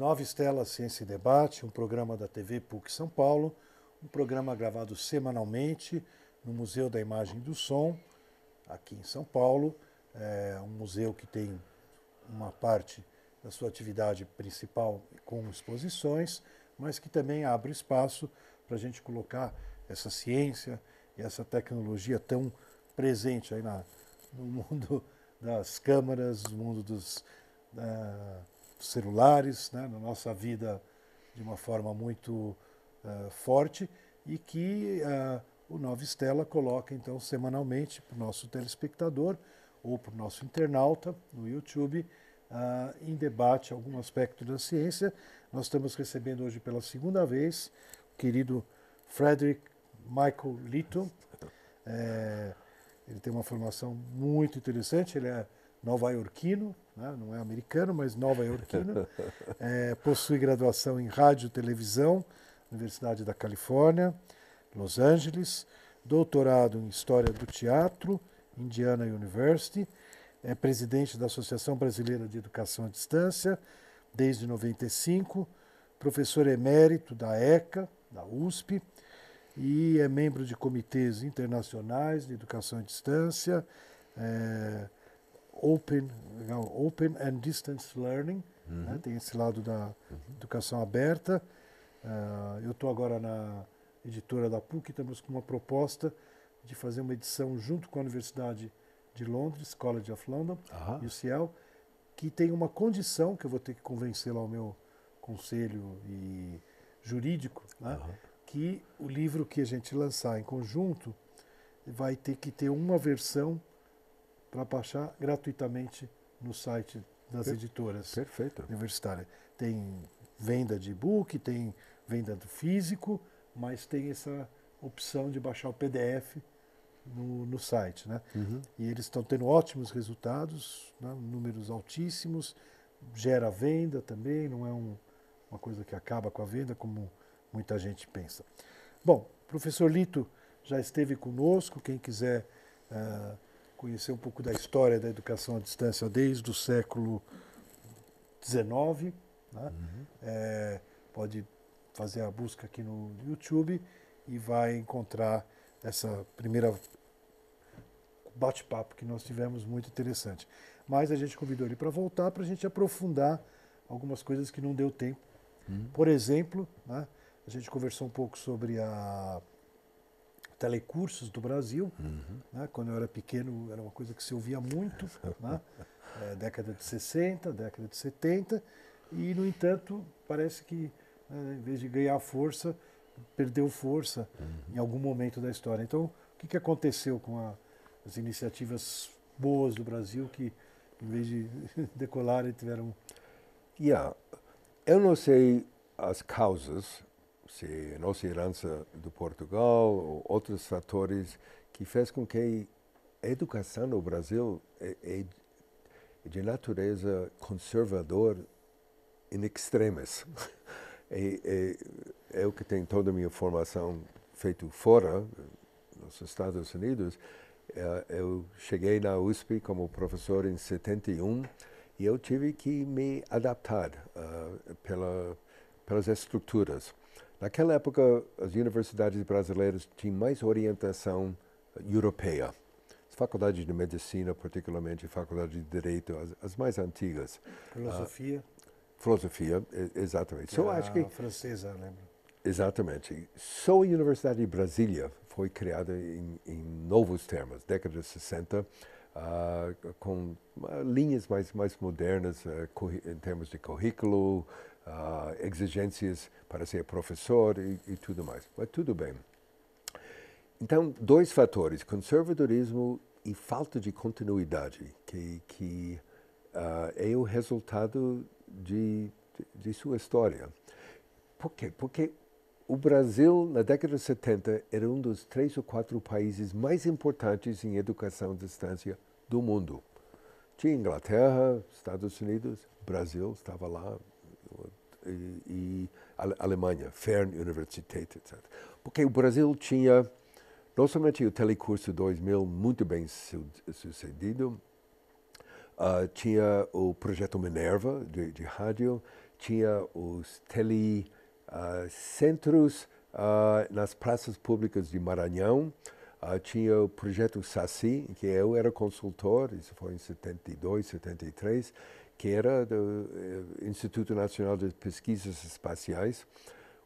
Nova Estela Ciência e Debate, um programa da TV PUC São Paulo, um programa gravado semanalmente no Museu da Imagem e do Som, aqui em São Paulo. É um museu que tem uma parte da sua atividade principal com exposições, mas que também abre espaço para a gente colocar essa ciência e essa tecnologia tão presente aí no mundo das câmeras, no mundo dos celulares, né, na nossa vida de uma forma muito forte, e que o Nova Estela coloca então semanalmente para o nosso telespectador ou para o nosso internauta no YouTube em debate algum aspecto da ciência. Nós estamos recebendo hoje pela segunda vez o querido Frederick Michael Litton. Ele tem uma formação muito interessante, ele é nova-iorquino, né? Não é americano, mas nova-iorquino. Possui graduação em rádio e televisão, Universidade da Califórnia, Los Angeles, doutorado em História do Teatro, Indiana University, é presidente da Associação Brasileira de Educação à Distância desde 95, professor emérito da ECA, da USP, e é membro de comitês internacionais de educação à distância, Open and Distance Learning, né? Tem esse lado da educação aberta. Eu estou agora na editora da PUC, estamos com uma proposta de fazer uma edição junto com a Universidade de Londres, College of London, UCL, que tem uma condição, que eu vou ter que convencer lá o meu conselho jurídico, né? Que o livro que a gente lançar em conjunto vai ter que ter uma versão para baixar gratuitamente no site das editoras universitárias. Tem venda de e-book, tem venda do físico, mas tem essa opção de baixar o PDF no site, né? E eles estão tendo ótimos resultados, né? Números altíssimos, gera venda também, não é uma coisa que acaba com a venda, como muita gente pensa. Bom, o professor Litton já esteve conosco, quem quiser conhecer um pouco da história da educação à distância desde o século XIX, né? Pode fazer a busca aqui no YouTube e vai encontrar essa primeira bate-papo que nós tivemos, muito interessante. Mas a gente convidou ele para voltar para a gente aprofundar algumas coisas que não deu tempo. Por exemplo, né, a gente conversou um pouco sobre a telecursos do Brasil. Né, quando eu era pequeno, era uma coisa que se ouvia muito, né, década de 60, década de 70, e, no entanto, parece que, em vez de ganhar força, perdeu força em algum momento da história. Então, o que aconteceu com as iniciativas boas do Brasil que, em vez de decolarem, tiveram... Eu não sei as causas, se nossa herança do Portugal ou outros fatores que fez com que a educação no Brasil é de natureza conservador in extremis. Eu que tenho toda a minha formação feita fora, nos Estados Unidos, eu cheguei na USP como professor em 71 e eu tive que me adaptar pelas estruturas. Naquela época, as universidades brasileiras tinham mais orientação europeia. As faculdades de medicina, particularmente, faculdade de direito, as mais antigas. Filosofia. Filosofia, exatamente. Só acho que francesa, lembro. Exatamente. Só a Universidade de Brasília foi criada em novos termos, década de 60, com linhas mais modernas em termos de currículo, exigências para ser professor e tudo mais. Mas tudo bem. Então, dois fatores, conservadorismo e falta de continuidade, que é o resultado de sua história. Por quê? Porque o Brasil, na década de 70, era um dos 3 ou 4 países mais importantes em educação à distância do mundo. Tinha Inglaterra, Estados Unidos, Brasil estava lá, e Alemanha, Fernuniversität, etc. Porque o Brasil tinha não somente o Telecurso 2000 muito bem sucedido, tinha o projeto Minerva, de rádio, tinha os telecentros nas praças públicas de Maranhão, tinha o projeto Saci, que eu era consultor, isso foi em 72, 73, que era do Instituto Nacional de Pesquisas Espaciais,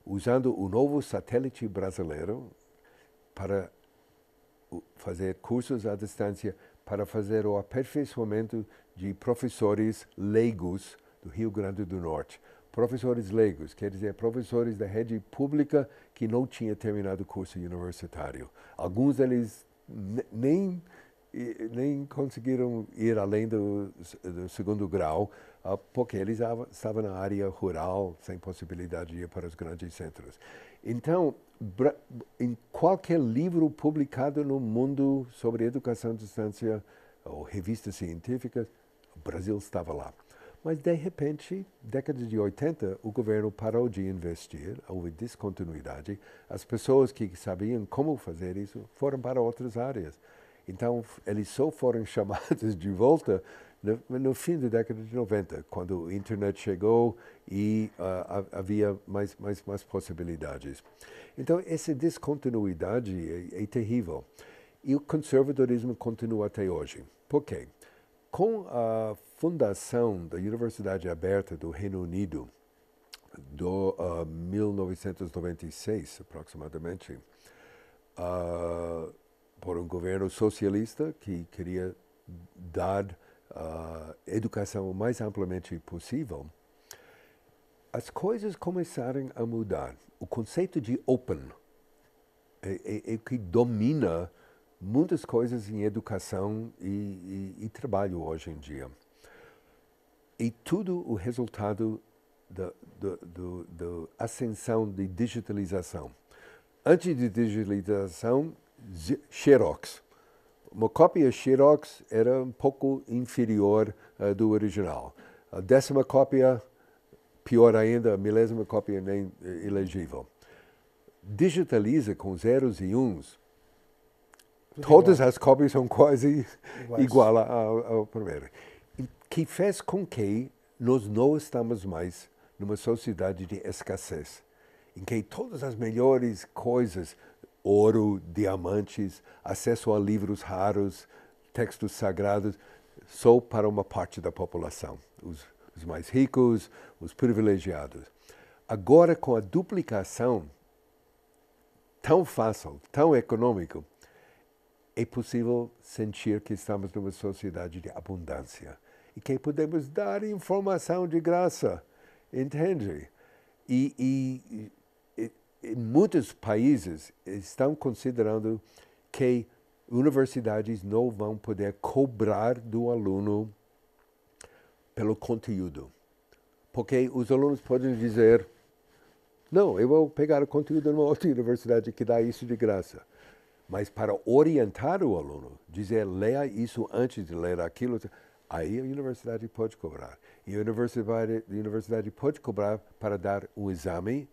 usando o novo satélite brasileiro para fazer cursos à distância, para fazer o aperfeiçoamento de professores leigos do Rio Grande do Norte. Professores leigos, quer dizer, professores da rede pública que não tinham terminado o curso universitário. Alguns deles nem conseguiram ir além do segundo grau, porque eles estavam na área rural, sem possibilidade de ir para os grandes centros. Então, em qualquer livro publicado no mundo sobre educação à distância, ou revistas científicas, o Brasil estava lá. Mas, de repente, década de 80, o governo parou de investir, houve descontinuidade. As pessoas que sabiam como fazer isso foram para outras áreas. Então, eles só foram chamados de volta no fim da década de 90, quando a internet chegou e havia mais possibilidades. Então, essa descontinuidade é terrível. E o conservadorismo continua até hoje. Por quê? Com a fundação da Universidade Aberta do Reino Unido, do 1996, aproximadamente, por um governo socialista que queria dar educação o mais amplamente possível, as coisas começaram a mudar. O conceito de open é que domina muitas coisas em educação e trabalho hoje em dia. E tudo o resultado da ascensão de digitalização. Antes de digitalização, Xerox. Uma cópia Xerox era um pouco inferior do original. A 10ª cópia, pior ainda, a 1000ª cópia nem ilegível. Digitaliza com zeros e uns. Todas as cópias são quase igual ao primeiro. Que fez com que nós não estamos mais numa sociedade de escassez, em que todas as melhores coisas, ouro, diamantes, acesso a livros raros, textos sagrados, só para uma parte da população, os mais ricos, os privilegiados. Agora, com a duplicação tão fácil, tão econômico, é possível sentir que estamos numa sociedade de abundância e que podemos dar informação de graça, entende? E em muitos países estão considerando que universidades não vão poder cobrar do aluno pelo conteúdo. Porque os alunos podem dizer, não, eu vou pegar o conteúdo numa outra universidade que dá isso de graça. Mas para orientar o aluno, dizer, leia isso antes de ler aquilo, aí a universidade pode cobrar. E a universidade pode cobrar para dar um exame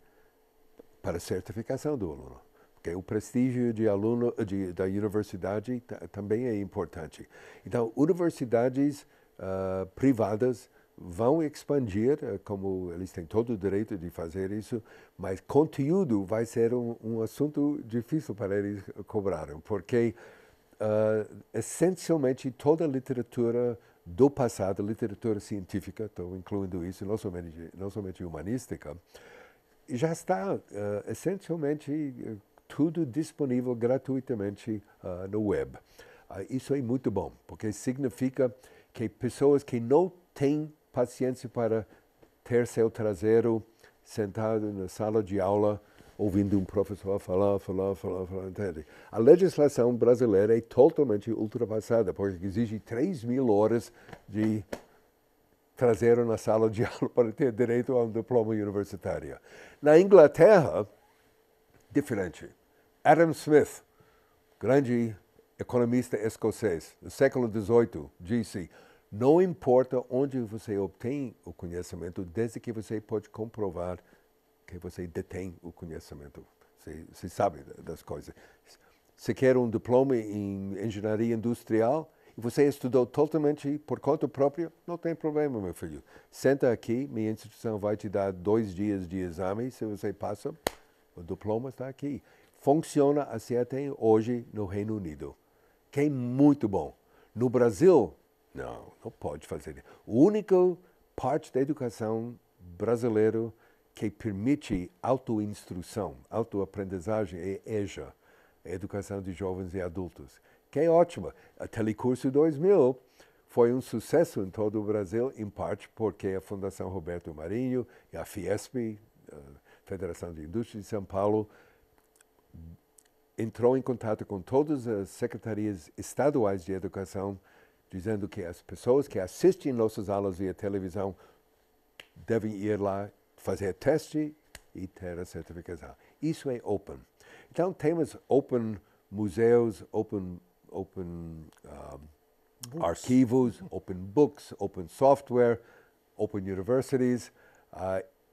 para a certificação do aluno. Porque o prestígio de aluno da universidade também é importante. Então, universidades privadas vão expandir, como eles têm todo o direito de fazer isso, mas conteúdo vai ser um assunto difícil para eles cobrarem, porque essencialmente toda a literatura do passado, literatura científica, estou incluindo isso, não somente humanística, já está essencialmente tudo disponível gratuitamente no web. Isso é muito bom, porque significa que pessoas que não têm paciência para ter seu traseiro sentado na sala de aula, ouvindo um professor falar, entende? A legislação brasileira é totalmente ultrapassada, porque exige 3.000 horas de traseiro na sala de aula para ter direito a um diploma universitário. Na Inglaterra, diferente. Adam Smith, grande economista escocês, do século XVIII, disse: não importa onde você obtém o conhecimento, desde que você pode comprovar que você detém o conhecimento. Você sabe das coisas. Se quer um diploma em engenharia industrial, e você estudou totalmente por conta própria, não tem problema, meu filho. Senta aqui, minha instituição vai te dar 2 dias de exame, se você passa, o diploma está aqui. Funciona assim até hoje no Reino Unido, que é muito bom. No Brasil, não pode fazer. O único parte da educação brasileira que permite autoinstrução, autoaprendizagem é EJA, Educação de Jovens e Adultos, que é ótima. A Telecurso 2000 foi um sucesso em todo o Brasil, em parte porque a Fundação Roberto Marinho e a Fiesp, a Federação de Indústria de São Paulo, entrou em contato com todas as secretarias estaduais de educação, dizendo que as pessoas que assistem nossas aulas via televisão devem ir lá fazer teste e ter a certificação. Isso é open. Então, temos open museus, open arquivos, open books, open software, open universities,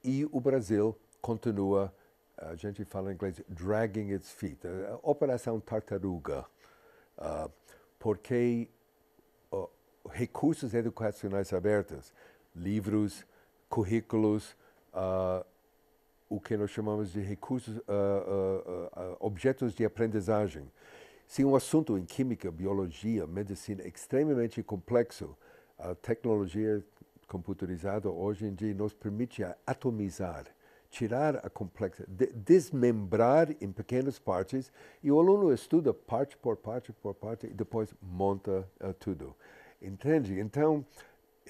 e o Brasil continua, a gente fala em inglês, dragging its feet, a operação tartaruga, porque recursos educacionais abertos, livros, currículos, o que nós chamamos de recursos, objetos de aprendizagem. Se um assunto em química, biologia, medicina é extremamente complexo, a tecnologia computarizada hoje em dia nos permite atomizar, tirar a complexidade, desmembrar em pequenas partes, e o aluno estuda parte por parte e depois monta tudo. Entende? Então,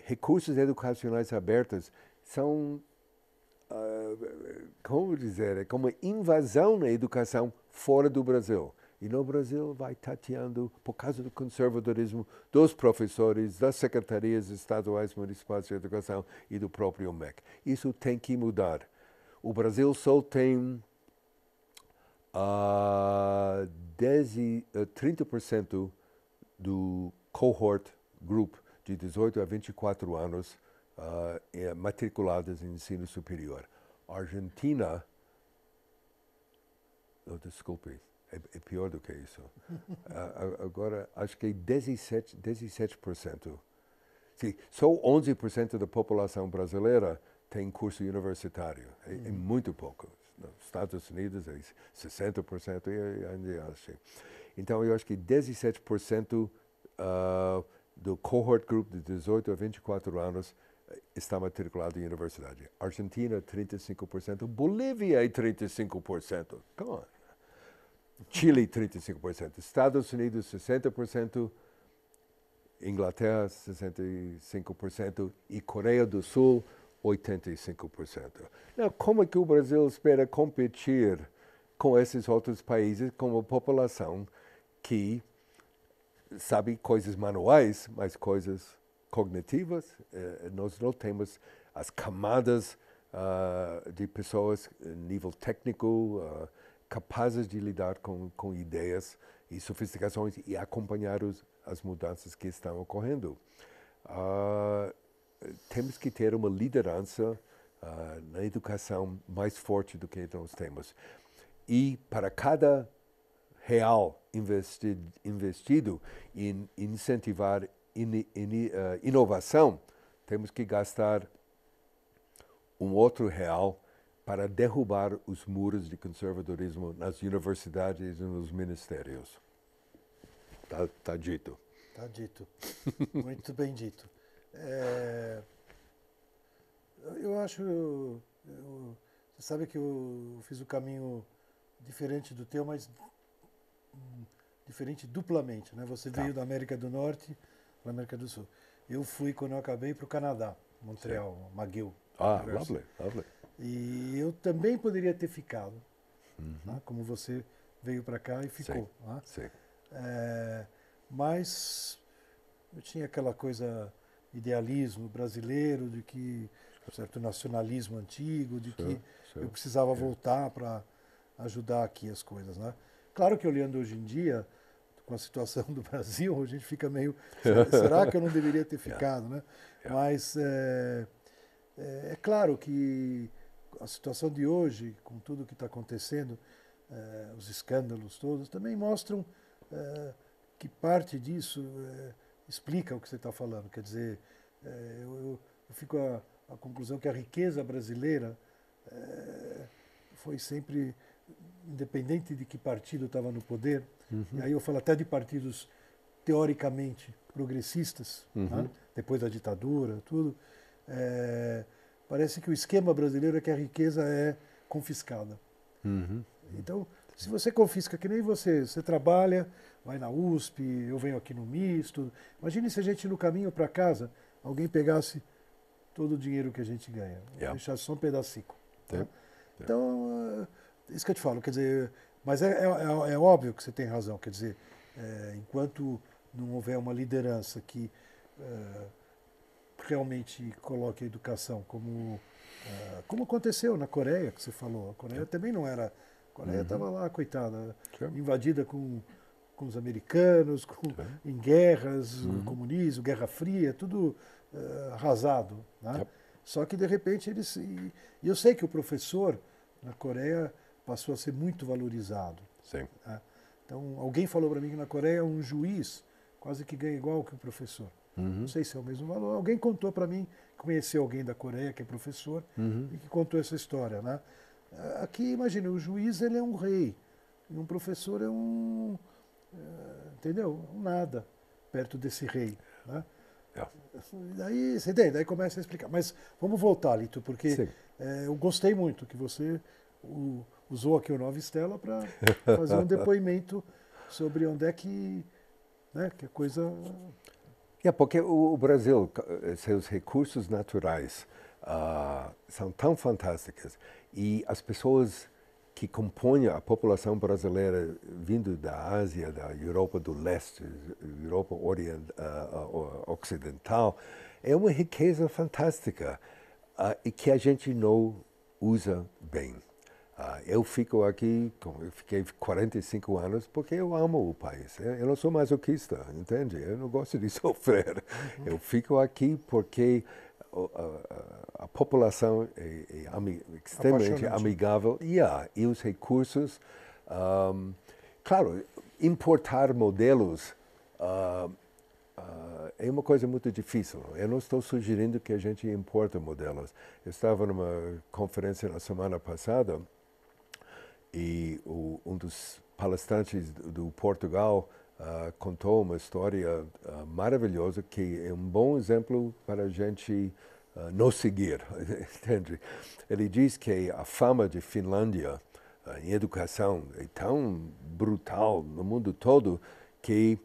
recursos educacionais abertos são, como dizer, é como invasão na educação fora do Brasil. E no Brasil vai tateando por causa do conservadorismo dos professores, das secretarias estaduais municipais de educação e do próprio MEC. Isso tem que mudar. O Brasil só tem 30% do cohort group de 18 a 24 anos matriculadas em ensino superior. Argentina, desculpe, é pior do que isso. Agora, acho que 17%. Sim, só 11% da população brasileira tem curso universitário. É muito pouco. Nos Estados Unidos é 60% e ainda assim. Então, eu acho que 17% do cohort group de 18 a 24 anos está matriculado em universidade. Argentina, 35%. Bolívia, 35%. Come on. Chile, 35%. Estados Unidos, 60%. Inglaterra, 65%. E Coreia do Sul, 85%. Now, como é que o Brasil espera competir com esses outros países com uma população que sabe coisas manuais, mas coisas cognitivas? Nós não temos as camadas de pessoas nível técnico capazes de lidar com ideias e sofisticações e acompanhar as mudanças que estão ocorrendo. Temos que ter uma liderança na educação mais forte do que nós temos. E para cada real investido em incentivar inovação, temos que gastar um outro real para derrubar os muros de conservadorismo nas universidades e nos ministérios. Tá dito. Tá dito. Muito bem dito. Eu acho... você sabe que eu fiz o caminho diferente do teu, mas diferente duplamente, né? Você veio da América do Norte para a América do Sul. Eu fui, quando eu acabei, para o Canadá, Montreal, McGill. Lovely. E eu também poderia ter ficado, né? Como você veio para cá e ficou. Né? Sim. Mas eu tinha aquela coisa, idealismo brasileiro, de que certo nacionalismo antigo, de que eu precisava voltar para ajudar aqui as coisas, né? Claro que olhando hoje em dia, com a situação do Brasil, a gente fica meio, será que eu não deveria ter ficado, né? Mas é claro que a situação de hoje, com tudo o que está acontecendo, os escândalos todos, também mostram que parte disso explica o que você está falando. Quer dizer, eu fico a conclusão que a riqueza brasileira foi sempre, independente de que partido estava no poder, e aí eu falo até de partidos teoricamente progressistas, né? Depois da ditadura, tudo, parece que o esquema brasileiro é que a riqueza é confiscada. Então, se você confisca, que nem você trabalha, vai na USP, eu venho aqui no Misto, imagine se a gente no caminho para casa, alguém pegasse todo o dinheiro que a gente ganha, deixasse só um pedacinho. Tá? Então, isso que eu te falo, quer dizer, mas é óbvio que você tem razão, quer dizer, enquanto não houver uma liderança que realmente coloque a educação como aconteceu na Coreia, que você falou, a Coreia também não era, a Coreia estava lá, coitada, invadida com os americanos, em guerras, comunismo, Guerra Fria, tudo arrasado, né? Só que de repente eles... E eu sei que o professor na Coreia passou a ser muito valorizado. Sim. Né? Então, alguém falou para mim que na Coreia um juiz quase que ganha igual que o professor. Não sei se é o mesmo valor. Alguém contou para mim, conheceu alguém da Coreia que é professor e que contou essa história. Né? Aqui, imagina, o juiz ele é um rei e um professor é um... entendeu? Um nada perto desse rei. Né? Daí, você entende? Daí começa a explicar. Mas vamos voltar, Lito, porque eu gostei muito que você usou aqui o Nova Estela para fazer um depoimento sobre onde é que, né, que a coisa... porque o Brasil, seus recursos naturais são tão fantásticos e as pessoas que compõem a população brasileira vindo da Ásia, da Europa do Leste, Europa Ocidental, é uma riqueza fantástica e que a gente não usa bem. Eu fico aqui, eu fiquei 45 anos porque eu amo o país. Eu não sou masoquista, entende? Eu não gosto de sofrer. Eu fico aqui porque a população é extremamente amigável e os recursos, claro, importar modelos é uma coisa muito difícil. Eu não estou sugerindo que a gente importe modelos. Eu estava numa conferência na semana passada e um dos palestrantes do Portugal contou uma história maravilhosa que é um bom exemplo para a gente não seguir, entende? Ele diz que a fama de Finlândia em educação é tão brutal no mundo todo que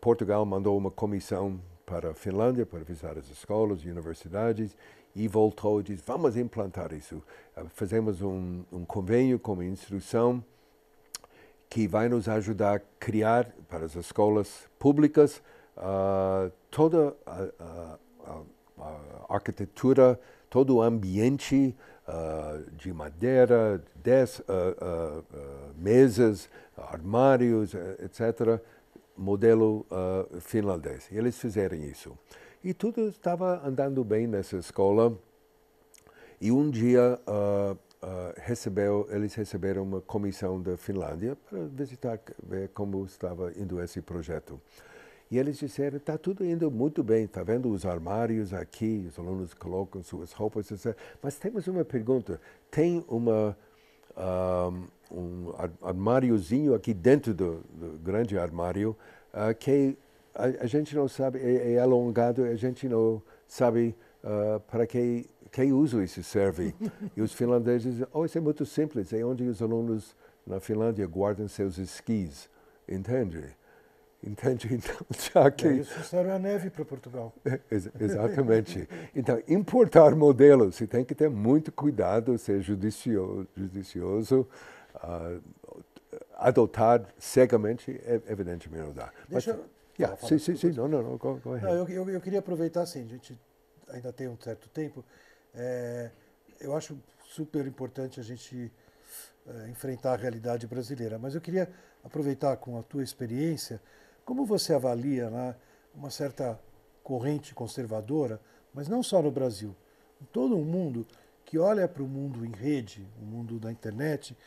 Portugal mandou uma comissão para a Finlândia para visitar as escolas e universidades e voltou e disse, vamos implantar isso. Fazemos um convênio com uma instrução que vai nos ajudar a criar para as escolas públicas toda a arquitetura, todo o ambiente de madeira, 10 mesas, armários, etc., modelo finlandês. E eles fizeram isso. E tudo estava andando bem nessa escola. E um dia eles receberam uma comissão da Finlândia para visitar, ver como estava indo esse projeto. E eles disseram, está tudo indo muito bem, está vendo os armários aqui, os alunos colocam suas roupas, etc. Mas temos uma pergunta, tem um armáriozinho aqui dentro do grande armário que a gente não sabe, é alongado, a gente não sabe para que uso isso serve. E os finlandeses dizem, isso é muito simples, é onde os alunos na Finlândia guardam seus esquis, entende? Então, já que... Isso serve a neve para Portugal. Exatamente. Então, importar modelos, você tem que ter muito cuidado, ser judicioso, adotar cegamente, evidentemente não dá. Deixa sim, não, go ahead. Eu queria aproveitar, assim, a gente ainda tem um certo tempo, eu acho super importante a gente enfrentar a realidade brasileira, mas eu queria aproveitar com a tua experiência, como você avalia, né, uma certa corrente conservadora, mas não só no Brasil, em todo o mundo, que olha para o mundo em rede, o mundo da internet,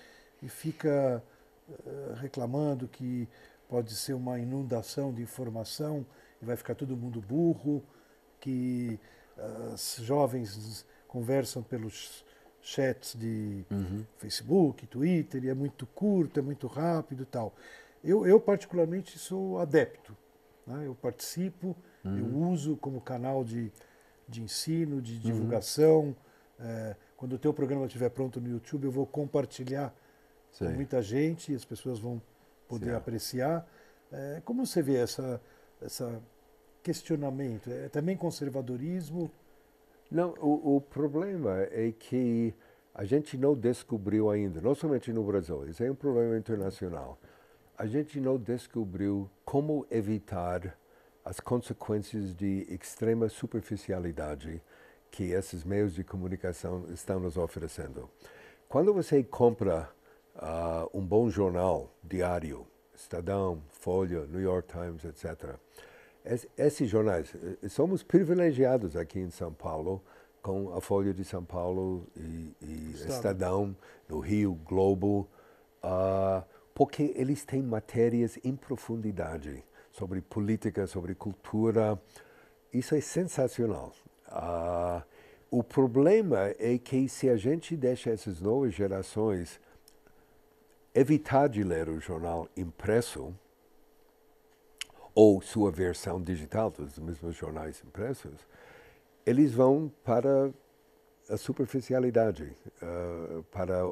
e fica reclamando que pode ser uma inundação de informação vai ficar todo mundo burro, que os jovens conversam pelos chats de Facebook, Twitter, e é muito curto, é muito rápido e tal. Eu particularmente sou adepto, né? Eu participo, eu uso como canal de ensino, de divulgação. Quando o teu programa estiver pronto no YouTube, eu vou compartilhar com muita gente e as pessoas vão poder apreciar. Como você vê essa questionamento? É também conservadorismo? Não, o problema é que a gente não descobriu ainda, não somente no Brasil, isso é um problema internacional. A gente não descobriu como evitar as consequências de extrema superficialidade que esses meios de comunicação estão nos oferecendo. Quando você compra um bom jornal diário, Estadão, Folha, New York Times, etc., esses jornais, somos privilegiados aqui em São Paulo, com a Folha de São Paulo e Estadão, no Rio, Globo, porque eles têm matérias em profundidade sobre política, sobre cultura. Isso é sensacional. O problema é que se a gente deixa essas novas gerações evitar de ler o jornal impresso, ou sua versão digital dos mesmos jornais impressos, eles vão para a superficialidade, para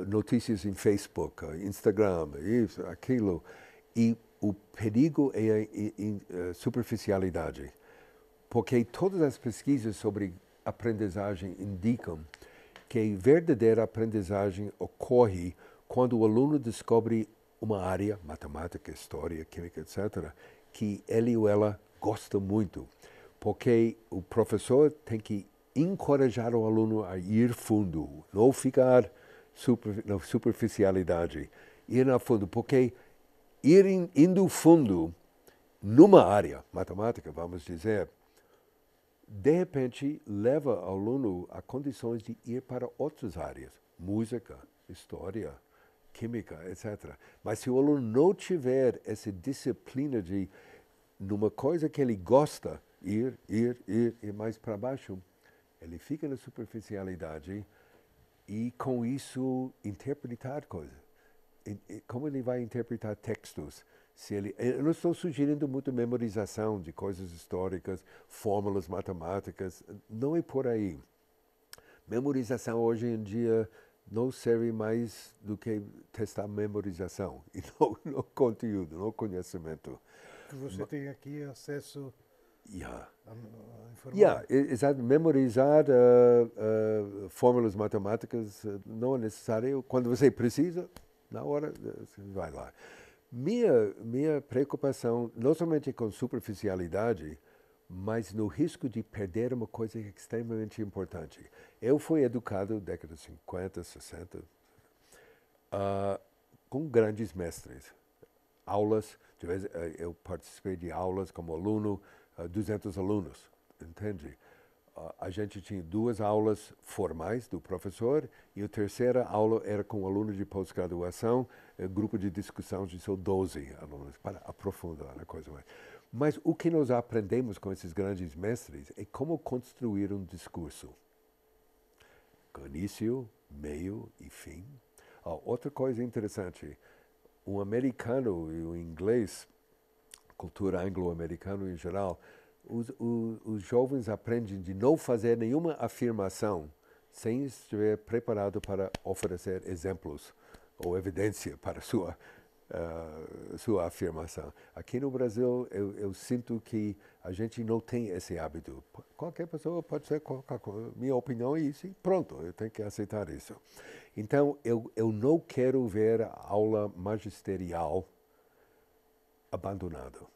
notícias em Facebook, Instagram, isso, aquilo. E o perigo é a superficialidade, porque todas as pesquisas sobre aprendizagem indicam que verdadeira aprendizagem ocorre quando o aluno descobre uma área, matemática, história, química, etc., que ele ou ela gosta muito, porque o professor tem que encorajar o aluno a ir fundo, não ficar na superficialidade, ir a fundo, porque indo fundo numa área, matemática, vamos dizer, de repente leva o aluno a condições de ir para outras áreas, música, história, química, etc. Mas se o aluno não tiver essa disciplina de, numa coisa que ele gosta, ir mais para baixo, ele fica na superficialidade e com isso interpretar coisas. Como ele vai interpretar textos? Eu não estou sugerindo muito memorização de coisas históricas, fórmulas matemáticas, não é por aí. Memorização hoje em dia não serve mais do que testar memorização, e não conteúdo, não conhecimento. Que você tem aqui acesso à informação. informação. Exato. Memorizar fórmulas matemáticas não é necessário. Quando você precisa, na hora, você vai lá. Minha preocupação, não somente com superficialidade, mas no risco de perder uma coisa extremamente importante. Eu fui educado na década de 50, 60, com grandes mestres. Aulas, de vez eu participei de aulas como aluno, 200 alunos, entende? A gente tinha 2 aulas formais do professor e a terceira aula era com um aluno de pós-graduação, grupo de discussão de 12 alunos, para aprofundar a coisa mais. Mas o que nós aprendemos com esses grandes mestres é como construir um discurso. Com início, meio e fim. Outra coisa interessante, um americano e um inglês, cultura anglo-americana em geral, os jovens aprendem de não fazer nenhuma afirmação sem estiver preparado para oferecer exemplos ou evidência para sua afirmação. Aqui no Brasil, eu sinto que a gente não tem esse hábito. Qualquer pessoa pode ser qualquer coisa. Minha opinião é isso e pronto, eu tenho que aceitar isso. Então, eu não quero ver a aula magisterial abandonada.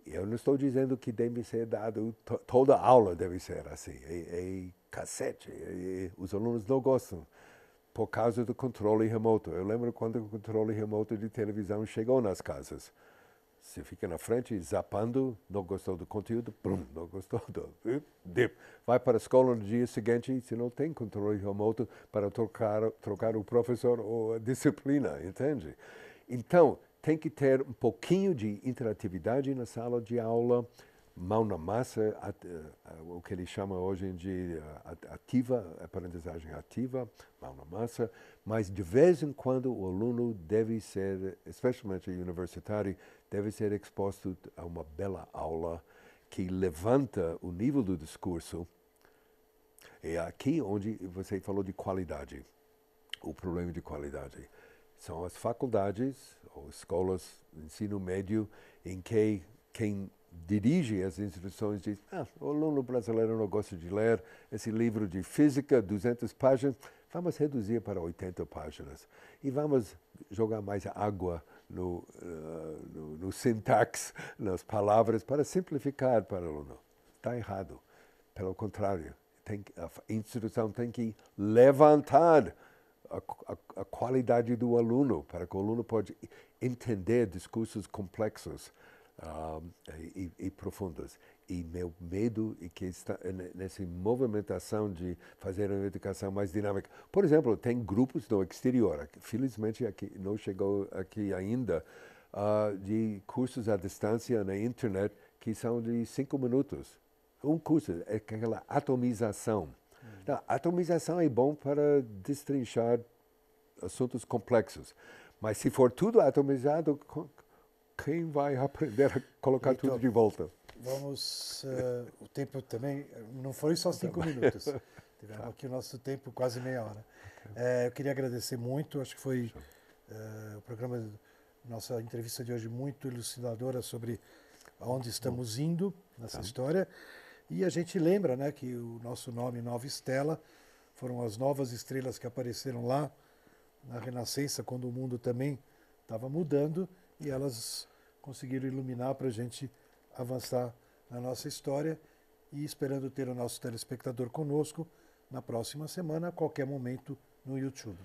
Eu não estou dizendo que deve ser dado, toda aula deve ser assim. É cacete. Os alunos não gostam por causa do controle remoto. Eu lembro quando o controle remoto de televisão chegou nas casas. Você fica na frente, zapando, não gostou do conteúdo, não gostou do... Vai para a escola no dia seguinte, você não tem controle remoto para trocar o professor ou a disciplina, entende? Então, tem que ter um pouquinho de interatividade na sala de aula, mão na massa, o que ele chama hoje de ativa, aprendizagem ativa, mão na massa, mas de vez em quando o aluno deve ser, especialmente universitário, deve ser exposto a uma bela aula que levanta o nível do discurso. É aqui onde você falou de qualidade, o problema de qualidade. São as faculdades ou escolas de ensino médio em que quem dirige as instituições diz: o aluno brasileiro não gosta de ler esse livro de física, 200 páginas, vamos reduzir para 80 páginas e vamos jogar mais água no sintaxe, nas palavras, para simplificar para o aluno. Está errado. Pelo contrário, a instituição tem que levantar a qualidade do aluno, para que o aluno pode entender discursos complexos e profundos. E meu medo é que está nessa movimentação de fazer uma educação mais dinâmica. Por exemplo, tem grupos no exterior, felizmente aqui, não chegou aqui ainda, de cursos à distância na internet que são de 5 minutos. Um curso é aquela atomização. Então, a atomização é bom para destrinchar assuntos complexos. Mas se for tudo atomizado, quem vai aprender a colocar tudo de volta? Vamos, o tempo também, não foi só 5 minutos. Tivemos aqui o nosso tempo, quase meia hora. Eu queria agradecer muito, acho que foi o programa, nossa entrevista de hoje muito elucidadora sobre aonde estamos indo nessa história. E a gente lembra, né, que o nosso nome Nova Estela foram as novas estrelas que apareceram lá na Renascença, quando o mundo também estava mudando, e elas conseguiram iluminar para a gente avançar na nossa história, e esperando ter o nosso telespectador conosco na próxima semana, a qualquer momento no YouTube.